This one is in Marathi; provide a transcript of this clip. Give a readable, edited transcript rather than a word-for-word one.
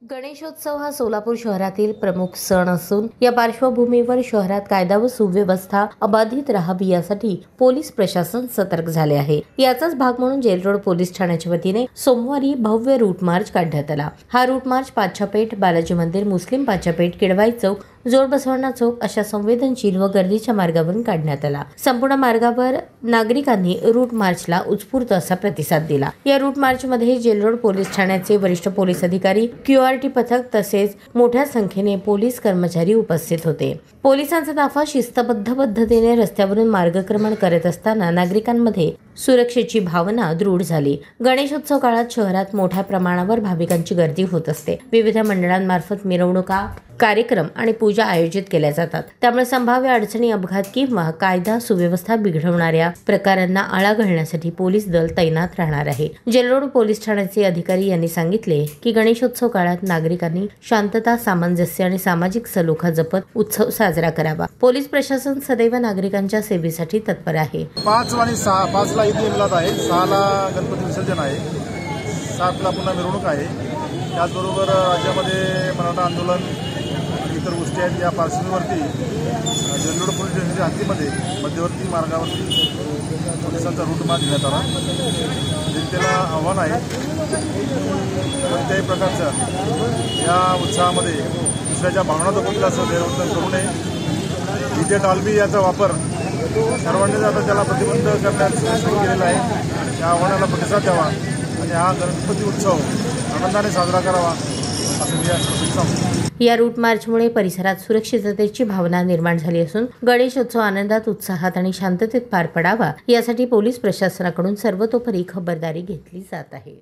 गणेशोत्सव हा सोलापूर शहरातील प्रमुख सण असून या पार्श्वभूमीवर शहरात कायदा व सुव्यवस्था अबाधित राहावी यासाठी पोलीस प्रशासन सतर्क झाले आहे। याचाच भाग म्हणून जेल रोड पोलीस ठाण्याच्या वतीने सोमवारी भव्य रूट मार्च काढण्यात आला। हा रूट मार्च पाच्छापेठ, बालाजी मंदिर, मुस्लिम पाच्छापेठ, किडवाई चौक, जोडबसवांना चौक अशा संवेदनशील व गर्दीच्या मार्गावरून काढण्यात आला। संपूर्ण मार्गावर नागरिकांनी रूट मार्चला उत्स्फूर्त असा प्रतिसाद दिला। या रूट मार्च मध्ये जेल रोड पोलीस ठाण्याचे वरिष्ठ पोलीस अधिकारी, क्यूआरटी पथक तसेच मोठ्या संख्येने पोलीस कर्मचारी उपस्थित होते। पोलिसांचा ताफा शिस्तबद्ध पद्धतीने रस्त्यावरून मार्गक्रमण करत असताना नागरिकांमध्ये सुरक्षेची भावना दृढ झाली। गणेशोत्सव काळात शहरात मोठ्या प्रमाणावर भाविकांची गर्दी होत असते। विविध मंडळांमार्फत मिरवणुका, कार्यक्रम आणि पूजा आयोजित केल्या जातात। त्यामुळे संभाव्य अडचणी, अपघात किंवा कायदा सुव्यवस्था बिघडवणाऱ्या प्रकारांना आळा घालण्यासाठी पोलीस दल तैनात राहणार आहे। जेल रोड पोलीस ठाण्याचे अधिकारी यांनी सांगितले की गणेशोत्सव काळात नागरिकांनी शांतता, सामंजस्य आणि सामाजिक सलोखा जपत उत्सव साजरा करावा। पोलीस प्रशासन सदैव नागरिकांच्या सेवेसाठी तत्पर आहे। 5 आणि 5 ला ईद मिलाद आहे, 6 ला गणपती विसर्जन आहे, 7 ला पुन्हा मिरवणूक आहे। त्याचबरोबर राज्यामध्ये मराठा आंदोलन इतर गोष्टी आहेत। या पार्श्वभूमीवरती जेल रोड पोलीस स्टेशनच्या हद्दीमध्ये मध्यवर्ती मार्गावरती पोलिसांचा रूट मार्च घेण्यात आला। जनतेला आव्हान आहे कोणत्याही प्रकारच्या या उत्साहामध्ये दुसऱ्याच्या भावना दुखवतील असं गैरवर्तन करू नये। डीजे डाल्बी याचा वापर सर्वांनीच आता त्याला प्रतिबंध करण्यास सुरू केलेला आहे। या आव्हानाला प्रतिसाद द्यावा आणि हा गणपती उत्सव आनंदाने साजरा करावा असं मी सांगतो। या रूट मार्चमुळे परिसरात सुरक्षिततेची भावना निर्माण झाली असून गणेशोत्सव आनंदात, उत्साहात आणि शांततेत पार पडावा यासाठी पोलीस प्रशासनाकडून सर्वतोपरी खबरदारी घेतली जात आहे।